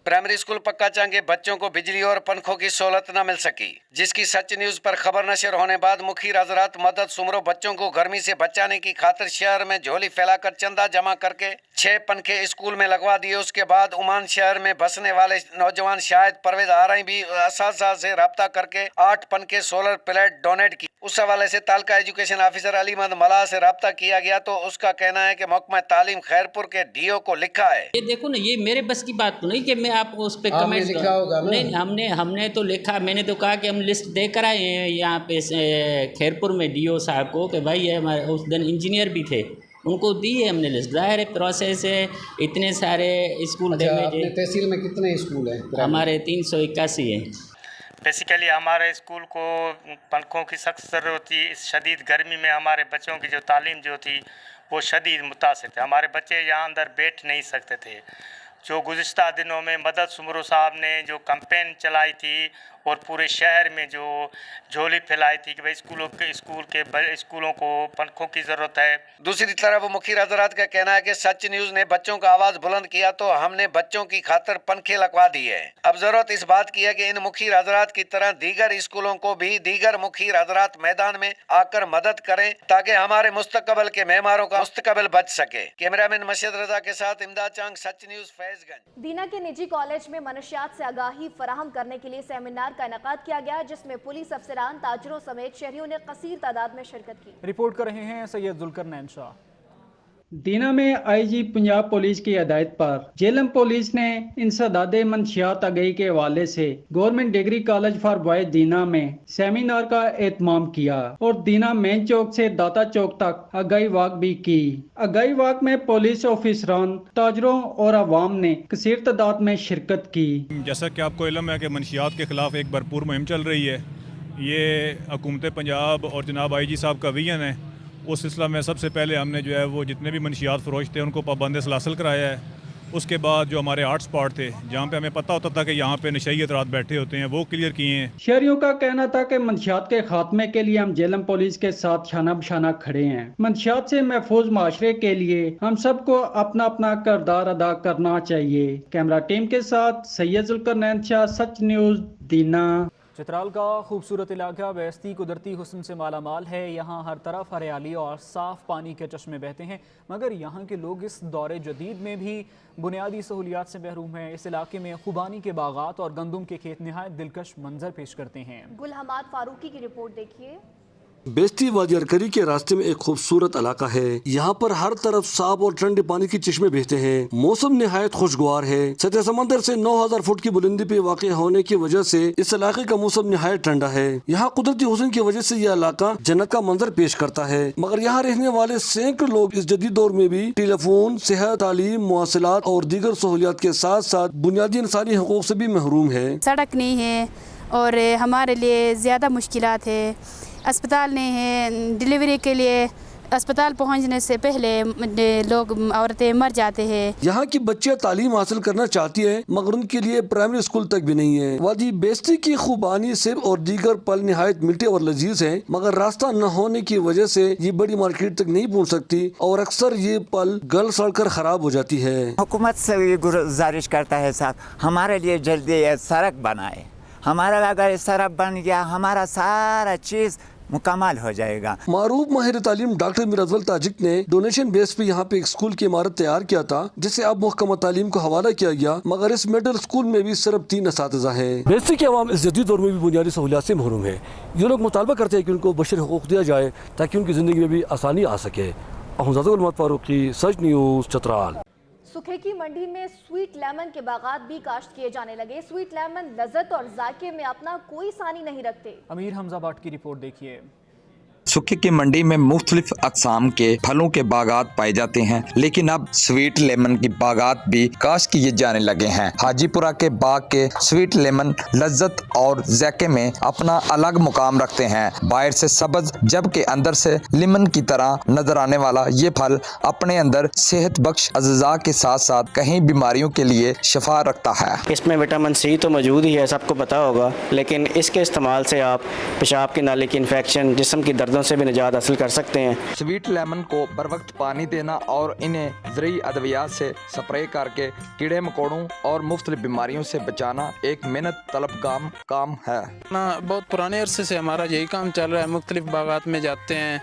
[SPEAKER 5] प्राइमरी स्कूल पक्का चांगे बच्चों को बिजली और पंखों की सहूलत न मिल सकी, जिसकी सच न्यूज पर खबर नशर होने बाद मुखी हजरात मदद सुमरो बच्चों को गर्मी से बचाने की खातिर शहर में झोली फैलाकर चंदा जमा करके 6 पंखे स्कूल में लगवा दिए। उसके बाद उमान शहर में बसने वाले नौजवान शायद परवेज आरई भी असासा से रब्ता करके 8 पंखे सोलर प्लेट डोनेट की। उस हवाले से तालका एजुकेशन ऑफिसर अलीमद मला से रब्ता किया गया तो उसका कहना है कि महकमा तालीम खैरपुर के डीओ को लिखा है।
[SPEAKER 11] ये देखो ना, ये मेरे बस की बात तो नहीं कि मैं आपको उस पर कमेंट
[SPEAKER 22] लिखा होगा ना?
[SPEAKER 11] नहीं, हमने तो लिखा, मैंने तो कहा कि हम लिस्ट दे कर आए हैं यहाँ पे खैरपुर में डीओ साहब को कि भाई ये हमारे उस दिन इंजीनियर भी थे, उनको दी है हमने लिस्ट। ज़ाहिर है प्रोसेस है, इतने सारे स्कूल
[SPEAKER 22] तहसील में कितने स्कूल हैं?
[SPEAKER 11] हमारे 381 हैं।
[SPEAKER 13] बेसिकली हमारे स्कूल को पंखों की सख्त ज़रूरत होती। इस शदीद गर्मी में हमारे बच्चों की जो तालीम जो थी वो शदीद मुतासिर थे। हमारे बच्चे यहाँ अंदर बैठ नहीं सकते थे। जो गुज़िश्ता दिनों में मदद सुमरो साहब ने जो कैंपेन चलाई थी और पूरे शहर में जो झोली फैलाई थी कि भाई स्कूलों को पंखों की ज़रूरत है।
[SPEAKER 5] दूसरी तरफ मुखी हजरात का कहना है कि सच न्यूज़ ने बच्चों का आवाज़ बुलंद किया तो हमने बच्चों की खातिर पंखे लगवा दिए। अब ज़रूरत इस बात की है कि इन मुखी हजरात की तरह दीगर स्कूलों को भी दीगर मुखी हजरात मैदान में आकर मदद करें ताकि हमारे मुस्तकबिल के मेहमानों का मुस्तकबिल बच सके। कैमरामैन मशीद रजा के साथ इमदाद चांग, सच न्यूज़, फैजगंज।
[SPEAKER 3] दीना के निजी कॉलेज में मनशियात से आगाही फराहम करने के लिए सेमिनार का इनेकाद किया गया, जिसमें पुलिस अफसरान, ताजरों समेत शहरियों ने कसीर तादाद में शिरकत की।
[SPEAKER 1] रिपोर्ट कर रहे हैं सैयद जुल्करनैन शाह।
[SPEAKER 14] दीना में आईजी पंजाब पुलिस की हदायत पर जेलम पुलिस ने इंसदादे मंशियात आगाही के हवाले से government degree college for boys Dina में सेमिनार का एहतमाम किया और दीना मेन चौक से दाता चौक तक आगाही वाक भी की। आगाही वाक में पुलिस ऑफिसरान, ताजरों और अवाम ने कसीर तादाद में शिरकत की।
[SPEAKER 15] जैसा कि आपको इल्म है कि मंशियात के खिलाफ एक भरपूर मुहिम चल रही है, ये हुकूमत पंजाब और जनाब आईजी साहब का विजन है। उस सिलसिला में सबसे पहले हमने जो है वो जितने भी मंशियात फरोश थे उनको पाबंद सलासल कराया है। उसके बाद जो हमारे आर्ट स्पॉट थे जहाँ पे हमें पता होता था कि यहाँ पे नशई अतरात बैठे होते हैं, वो क्लियर किए हैं।
[SPEAKER 14] शहरियों का कहना था कि मंशियात के खात्मे के लिए हम जेलम पुलिस के साथ शाना बशाना खड़े हैं। मंशियात से महफूज माशरे के लिए हम सबको अपना अपना किरदार अदा करना चाहिए। कैमरा टीम के साथ सैयद जुल्करनैन शाह, सच न्यूज़, दीना।
[SPEAKER 1] चित्राल का खूबसूरत इलाका बेहस्ती कुदरती हुस्न से मालामाल है। यहाँ हर तरफ हरियाली और साफ़ पानी के चश्मे बहते हैं, मगर यहाँ के लोग इस दौरे जदीद में भी बुनियादी सहूलियात से महरूम हैं। इस इलाके में खुबानी के बागात और गंदम के खेत नहायत दिलकश मंजर पेश करते हैं।
[SPEAKER 3] गुल हमाद फारूकी की रिपोर्ट देखिए।
[SPEAKER 16] बेस्ती वादी अरकरी के रास्ते में एक खूबसूरत इलाका है। यहाँ पर हर तरफ साफ और ठंडे पानी के चश्मे बहते हैं। मौसम निहायत खुशगवार है। सतह समंदर से 9000 फुट की बुलंदी पे वाक़ होने की वजह से इस इलाके का मौसम निहायत ठंडा है। यहाँ कुदरती हुस्न की वजह से यह इलाका जन्नत का मंजर पेश करता है, मगर यहाँ रहने वाले सैकड़ों लोग इस जदीद दौर में भी टेलीफोन, सेहत, तालीम, मवासिलात और दीगर सहूलियात के साथ साथ बुनियादी इंसानी हुकूक से भी महरूम है।
[SPEAKER 17] सड़क नहीं है और हमारे लिए ज़्यादा मुश्किलात है। अस्पताल नहीं है, डिलीवरी के लिए अस्पताल पहुंचने से पहले लोग, औरतें मर जाते हैं।
[SPEAKER 16] यहाँ की बच्चियाँ तालीम हासिल करना चाहती हैं, मगर उनके लिए प्राइमरी स्कूल तक भी नहीं है। वादी बेस्ती की खुबानी, सेब और दीगर फल निहायत मीठे और लजीज हैं, मगर रास्ता न होने की वजह से ये बड़ी मार्केट तक नहीं पहुँच सकती और अक्सर ये फल गल सड़ कर खराब हो जाती है।
[SPEAKER 19] हुकूमत से ये गुजारिश करता है साहब, हमारे लिए जल्दी सड़क बनाए। हमारा अगर सड़क बन गया, हमारा सारा चीज़ मुकम्मल हो जाएगा।
[SPEAKER 16] मारूफ माहिर तालीम डॉक्टर मिराजवल ताजिक ने डोनेशन बेस पे यहाँ पे एक स्कूल की इमारत तैयार किया था, जिसे अब महकमा तालीम को हवाला किया गया, मगर इस मिडिल स्कूल में भी सिर्फ 3 असातिज़ा हैं। बेस्ती के अवाम इस जदीद दौर में भी बुनियादी सहूलियात से महरूम है। ये लोग मुतालबा करते हैं कि उनको बशरी हुकूक दिया जाए ताकि उनकी ज़िंदगी में भी आसानी आ सके। फारूकी, सच न्यूज़, चित्राल।
[SPEAKER 3] सुखे की मंडी में स्वीट लेमन के बागात भी काश्त किए जाने लगे। स्वीट लेमन लज्जत और जायके में अपना कोई सानी नहीं रखते।
[SPEAKER 1] अमीर हमजा भट्ट की रिपोर्ट देखिए।
[SPEAKER 29] सुखे की मंडी में मुख्तलिफ अक़साम के फलों के बागात पाए जाते हैं, लेकिन अब स्वीट लेमन की बागात भी काश्त किए जाने लगे हैं। हाजीपुरा के बाग के स्वीट लेमन लज्जत और जायके में अपना अलग मुकाम रखते हैं। बाहर से सब्ज जबकि अंदर से लेमन की तरह नजर आने वाला ये फल अपने अंदर सेहत बख्श अज़्ज़ा के साथ साथ कई बीमारियों के लिए शफा रखता है।
[SPEAKER 30] इसमें विटामिन सी तो मौजूद ही है, सबको पता होगा, लेकिन इसके इस्तेमाल से आप पेशाब की नाली की इन्फेक्शन, जिस्म की दर्द
[SPEAKER 10] दर्दों से भी निजात हासिल कर सकते हैं।
[SPEAKER 29] स्वीट लेमन को बर वक्त पानी देना और इन्हें ज़रूरी अद्वियात से स्प्रे करके कीड़े मकोड़ों और मुख्तलिफ बीमारियों से बचाना एक मेहनत तलब काम है।
[SPEAKER 18] बहुत पुराने अरसे से हमारा यही काम चल रहा है। मुख्तलिफ बागात में जाते हैं,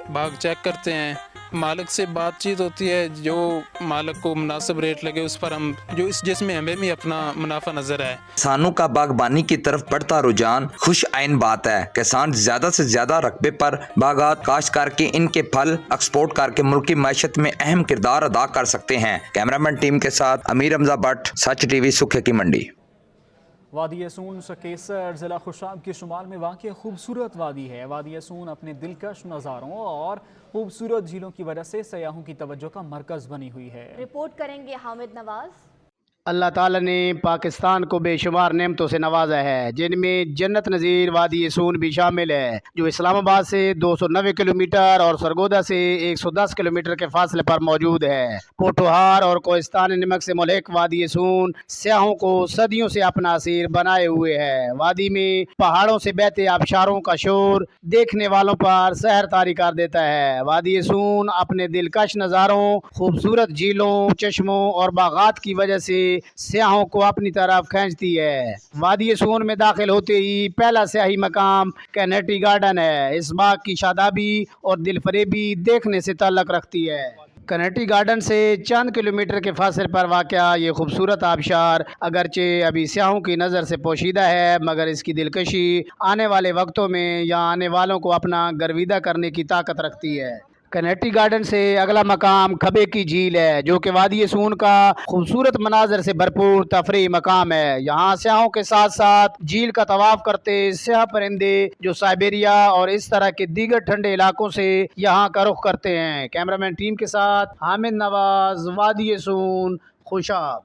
[SPEAKER 18] बाग चेक करते हैं, मालिक से बातचीत होती है, जो मालिक को मुनासिब रेट लगे उस पर हम जिसमें हमें भी अपना मुनाफा नजर आए।
[SPEAKER 29] किसानों का बागबानी की तरफ बढ़ता रुझान खुश आइन बात है। किसान ज्यादा से ज्यादा रकबे पर बागात काश्त करके इनके फल एक्सपोर्ट करके मुल्क की मैशत में अहम किरदार अदा कर सकते हैं। कैमरामैन टीम के साथ अमीर हमजा भट्ट, सच टीवी, सुखे की मंडी।
[SPEAKER 1] वादी सून सकेसर ज़िला खुशाब के शुमाल में वाक़ खूबसूरत वादी है। वादी सून अपने दिलकश नज़ारों और खूबसूरत झीलों की वजह से सयाहों की तवज्जो का मरकज़ बनी हुई है।
[SPEAKER 3] रिपोर्ट करेंगे हामिद नवाज।
[SPEAKER 8] अल्लाह ताला ने पाकिस्तान को बेशुमार नेमतों से नवाजा है, जिनमें जन्नत नज़ीर वादी सून भी शामिल है, जो इस्लामाबाद से 290 किलोमीटर और सरगोदा से 110 किलोमीटर के फासले पर मौजूद है। पोठोहार और कोहिस्तान नमक से मुल्क वादी सून सयाहों को सदियों से अपना असीर बनाए हुए है। वादी में पहाड़ों से बहते आबशारों का शोर देखने वालों पर सहर तारी कर देता है। वादी सून अपने दिलकश नज़ारों, खूबसूरत झीलों, चश्मों और बागात की वजह से सयाहों को अपनी तरफ खींचती है। वादी सून में दाखिल होते ही पहला सयाही मकाम कैनेटी गार्डन है। इस बाग की शादाबी और दिलफरेबी देखने से ताल्लुक़ रखती है। कैनेटी गार्डन से चंद किलोमीटर के फासले पर वाक़या ये खूबसूरत आबशार अगरचे अभी सयाहों की नज़र से पोशीदा है, मगर इसकी दिलकशी आने वाले वक्तों में यहाँ आने वालों को अपना गर्विदा करने की ताकत रखती है। कैनेटी गार्डन से अगला मकाम खबे की झील है, जो कि वादी सून का खूबसूरत मनाजर से भरपूर तफरी मकाम है। यहाँ सयाहों के साथ साथ झील का तवाफ करते सयाह परिंदे जो साइबेरिया और इस तरह के दीगर ठंडे इलाकों से यहाँ का रुख करते हैं। कैमरामैन टीम के साथ हामिद नवाज, वादी सून, खुशाब।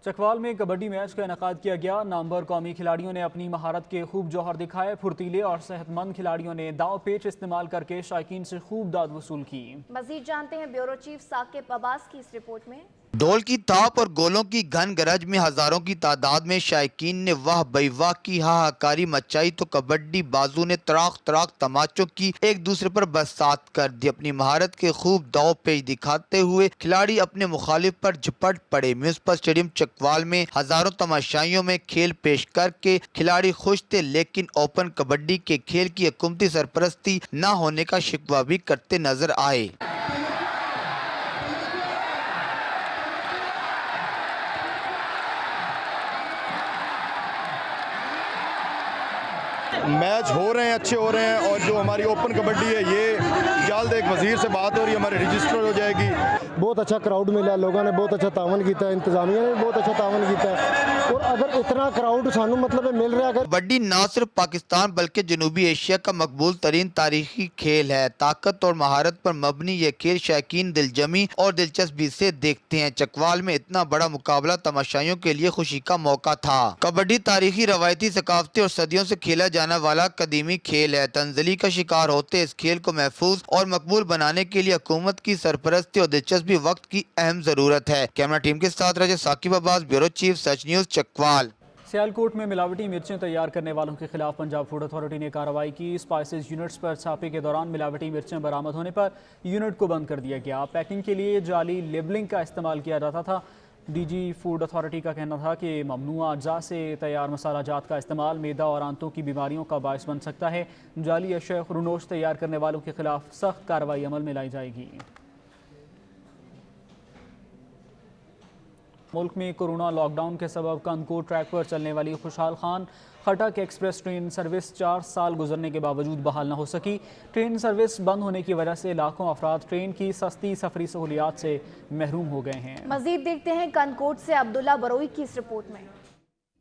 [SPEAKER 1] चकवाल में कबड्डी मैच का इनेकाद किया गया। नामवर कौमी खिलाड़ियों ने अपनी महारत के खूब जौहर दिखाए। फुर्तीले और सेहतमंद खिलाड़ियों ने दाव पेच इस्तेमाल करके शायकीन से खूब दाद वसूल की।
[SPEAKER 3] मजीद जानते हैं ब्यूरो चीफ साकिब अब्बास की इस रिपोर्ट में।
[SPEAKER 20] ढोल की थाप और गोलों की घन गरज में हजारों की तादाद में शायकीन ने वाह बई वाह की हाहाकारी मचाई तो कबड्डी बाजू ने तराक तराक तमाचों की एक दूसरे पर बरसात कर दी। अपनी महारत के खूब दाव पेच दिखाते हुए खिलाड़ी अपने मुखालिफ पर झपट पड़े। म्यूनिसिपल स्टेडियम चकवाल में हजारों तमाशाइयों में खेल पेश करके खिलाड़ी खुश थे, लेकिन ओपन कबड्डी के खेल की हुकूमती सरपरस्ती न होने का शिकवा भी करते नजर आए।
[SPEAKER 21] मैच हो रहे हैं, अच्छे हो रहे हैं, और जो हमारी ओपन कबड्डी है ये जल्द एक वजीर से बात हो रही है, हमारी रजिस्टर हो जाएगी।
[SPEAKER 23] बहुत अच्छा क्राउड मिला, लोगों ने बहुत अच्छा तावन किया, इंतजामिया ने बहुत अच्छा तावन किया, और अगर इतना क्राउड सानू मतलब मिल रहा है।
[SPEAKER 20] कबड्डी न सिर्फ पाकिस्तान बल्कि जनूबी एशिया का मकबूल तरीन तारीखी खेल है। ताकत और महारत पर मबनी ये खेल शौकीन दिलजमी और दिलचस्पी से देखते हैं। चकवाल में इतना बड़ा मुकाबला तमाशाइयों के लिए खुशी का मौका था। कबड्डी तारीखी, रवायती, सकाफती और सदियों से खेला जाने वाला कदीमी खेल है। तंजली का शिकार होते इस खेल को महफूज और मकबूल बनाने के लिए हुकूमत की सरपरस्ती और दिलचस्पी वक्त की अहम जरूरत है। कैमरा टीम के साथ रहे साकिब अब्बास, ब्यूरो चीफ, सच न्यूज, चकवाल।
[SPEAKER 1] सियालकोट में मिलावटी मिर्चें तैयार करने वालों के खिलाफ पंजाब फूड अथॉरिटी ने कार्रवाई की। स्पाइसेस यूनिट्स पर छापे के दौरान मिलावटी मिर्चें बरामद होने पर यूनिट को बंद कर दिया गया। पैकिंग के लिए जाली लेबलिंग का इस्तेमाल किया जाता था। डीजी फूड अथॉरिटी का कहना था कि ममनुआ अज्जा से तैयार मसाला जात का इस्तेमाल मैदा और आंतों की बीमारियों का बायस बन सकता है। जाली अशया खुरनोश तैयार करने वालों के खिलाफ सख्त कार्रवाई अमल में लाई जाएगी। मुल्क में कोरोना लॉकडाउन के सबब कनकोट ट्रैक पर चलने वाली खुशहाल खान खटक एक्सप्रेस ट्रेन सर्विस 4 साल गुजरने के बावजूद बहाल न हो सकी। ट्रेन सर्विस बंद होने की वजह से लाखों अफराद ट्रेन की सस्ती सफरी सहूलियात से महरूम हो गए हैं।
[SPEAKER 3] मजीद देखते हैं कनकोट से अब्दुल्ला बरोई की इस रिपोर्ट में।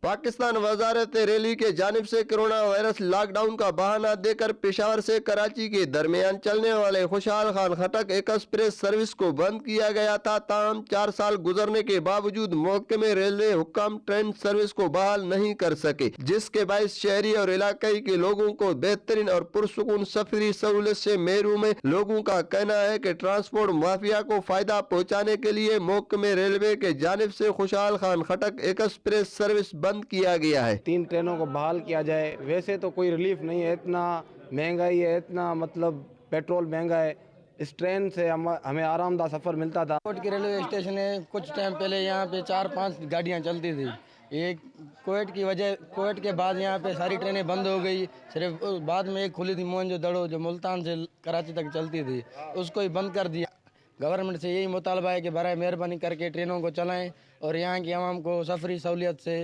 [SPEAKER 24] पाकिस्तान वजारत रेली के जानिब से कोरोना वायरस लॉकडाउन का बहाना देकर पेशावर से कराची के दरमियान चलने वाले खुशहाल खान खटक एक्सप्रेस सर्विस को बंद किया गया था। ताहम 4 साल गुजरने के बावजूद महकमे रेलवे हुक्म ट्रेन सर्विस को बहाल नहीं कर सके, जिसके बायस शहरी और इलाकाई के लोगों को बेहतरीन और पुरसुकून सफरी सहूलत से महरूम है। लोगों का कहना है कि ट्रांसपोर्ट माफिया को फायदा पहुँचाने के लिए महकमे रेलवे के जानिब से खुशहाल खान खटक एक्सप्रेस सर्विस बंद किया गया है।
[SPEAKER 6] 3 ट्रेनों को बहाल किया जाए। वैसे तो कोई रिलीफ नहीं है, इतना
[SPEAKER 2] महंगाई है इतना, मतलब पेट्रोल महंगा है। इस ट्रेन से हमें आरामदायक सफ़र मिलता था।
[SPEAKER 22] कोट के रेलवे स्टेशन है, कुछ टाइम पहले यहाँ पे 4-5 गाड़ियाँ चलती थी। एक कोविड के बाद यहाँ पे सारी ट्रेनें बंद हो गई। सिर्फ बाद में एक खुली थी मोहनजोदड़ो, जो मुल्तान से कराची तक चलती थी, उसको ही बंद कर दिया। गवर्नमेंट से यही मुतालबा है कि बराए मेहरबानी करके ट्रेनों को चलाएं और यहाँ की आवाम को सफरी सहूलियत से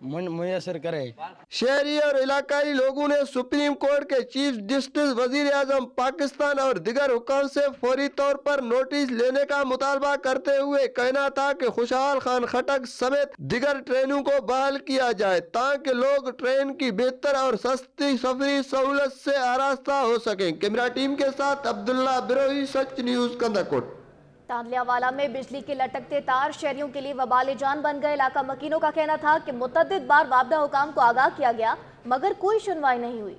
[SPEAKER 22] मुयसर करे।
[SPEAKER 24] शहरी और इलाकाई लोगों ने सुप्रीम कोर्ट के चीफ जस्टिस, वजीर आजम पाकिस्तान और दिगर हुकाम से फौरी तौर पर नोटिस लेने का मुतालबा करते हुए कहना था कि खुशहाल खान खटक समेत दिगर ट्रेनों को बहाल किया जाए ताकि लोग ट्रेन की बेहतर और सस्ती सफरी सहूलत से आरास्ता हो सकें। कैमरा टीम के साथ अब्दुल्ला बिरोही, सच न्यूज कंदाकोट।
[SPEAKER 3] तांदलियावाला में बिजली के लटकते तार शहरियों के लिए वबाले जान बन गए। इलाका मकीनों का कहना था कि मुतअद्दिद बार वापडा हुकाम को आगाह किया गया मगर कोई सुनवाई नहीं हुई।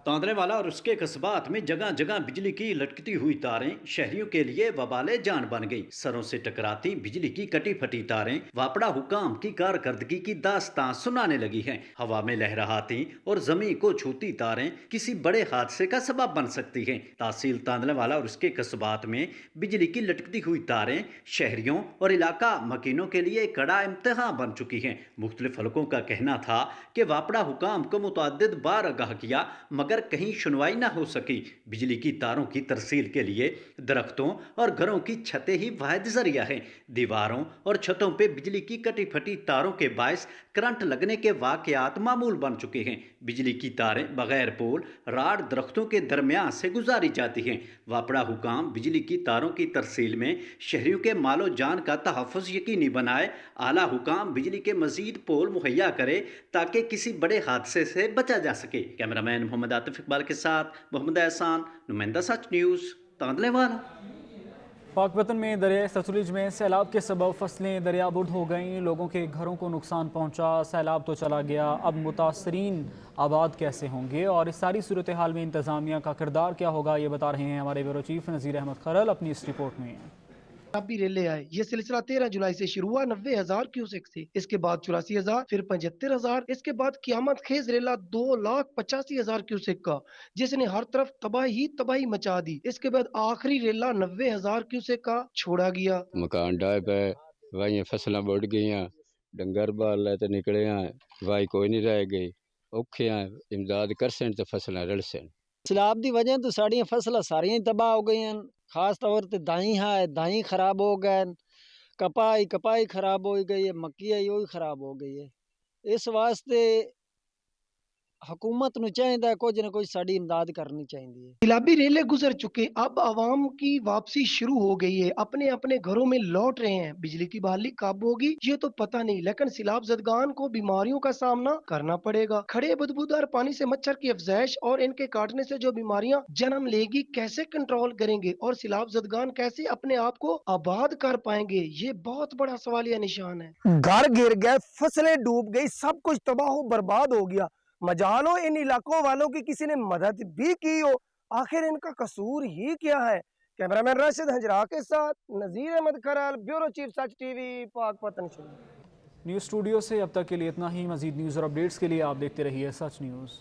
[SPEAKER 4] तांदलेवाला और उसके कस्बात में जगह जगह बिजली की लटकती हुई तारें शहरियों के लिए वबाले जान बन गई। सरों से टकराती बिजली की कटी फटी तारें वापड़ा हुकाम की कारकर्दगी की दास्तां सुनाने लगी हैं। हवा में लहराती और जमीन को छूती तारें किसी बड़े हादसे का सबब बन सकती हैं। तहसील तांदलेवाला और उसके कस्बात में बिजली की लटकती हुई तारें शहरियों और इलाका मकीनों के लिए कड़ा इम्तिहान बन चुकी हैं। मुख्तलिफ हलकों का कहना था कि वापड़ा हुकाम को मुतअद्दिद बार आगाह किया मगर कहीं सुनवाई न हो सकी। बिजली की तारों की तरसील के लिए दरख्तों और घरों की छतें ही वाहिद जरिया है। दीवारों और छतों पे बिजली की कटी फटी तारों के बायस करंट लगने के वाकयात मामूल बन चुके हैं। बिजली की तारें बगैर पोल राड दरख्तों के दरमियान से गुजारी जाती हैं। वापड़ा हुकाम बिजली की तारों की तरसील में शहरियों के मालो जान का तहफ़्फ़ुज़ यकीनी बनाए। आला हुकाम बिजली के मजीद पोल मुहैया करे ताकि किसी बड़े हादसे से बचा जा सके। कैमरामैन मोहम्मद आतिफ इकबाल के साथ मोहम्मद एहसान, नुमाइंदा सच न्यूज़, तांदलेवाला।
[SPEAKER 1] पाकपतन में दरिया सतलुज में सैलाब के सबब फसलें दरियाबुर्द हो गईं। लोगों के घरों को नुकसान पहुंचा। सैलाब तो चला गया, अब मुतासरीन आबाद कैसे होंगे और इस सारी सूरत हाल में इंतज़ामिया का किरदार क्या होगा, ये बता रहे हैं हमारे ब्यूरो चीफ नज़ीर अहमद खरल अपनी इस रिपोर्ट में।
[SPEAKER 7] भी रेले आए। ये सिलसिला 13 जुलाई से शुरू हुआ 90,000 क्यूसेक से, इसके बाद 84,000, फिर 75,000, इसके बाद कियामत खेज रेला 2,85,000 क्यूसेक का, जिसने हर तरफ तबाही मचा दी। इसके बाद आखिरी रेला 90,000 क्यूसेक का छोड़ा गया।
[SPEAKER 9] मकान डाय पे वाई फसलें बुड़ गई, डंगर बाल तो निकले, वाई कोई नहीं रह गई, औखे इमदाद करसन तो फसलें रलसन।
[SPEAKER 22] सैलाब की वजह तो साड़ियाँ फसलें सारियां तबाह हो गई, खास तौर पर दाई खराब हो गए, कपाई खराब हो गई है, मक्की है वो खराब हो गई है। इस वास्ते हुकूमत ਨੂੰ ਚਾਹੀਦਾ ਕੁਝ ਨਾ ਕੁਝ ਸਾਡੀ इमदाद करनी चाहिए। सैलाबी रेले गुजर चुके, अब आवाम की वापसी शुरू हो गई है, अपने अपने घरों में लौट रहे हैं। बिजली की बहाली कब होगी ये तो पता नहीं, लेकिन सैलाब ज़दगान को बीमारियों का सामना करना पड़ेगा। खड़े बदबूदार पानी से मच्छर की अफजाइश और इनके काटने से जो बीमारियां जन्म लेगी कैसे कंट्रोल करेंगे और सैलाब ज़दगान कैसे अपने आप को आबाद कर पाएंगे, ये बहुत बड़ा सवालिया निशान है। घर गिर गए, फसलें डूब गई, सब कुछ तबाह बर्बाद हो गया। मजालो इन इलाकों वालों की किसी ने मदद भी की हो, आखिर इनका कसूर ही क्या है। कैमरामैन राशिद हंजरा के साथ नज़ीर अहमद खराल, ब्यूरो चीफ सच टीवी, पाकपतन।
[SPEAKER 1] न्यूज़ स्टूडियो से अब तक के लिए इतना ही। मजीद न्यूज़ और अपडेट्स के लिए आप देखते रहिए सच न्यूज़।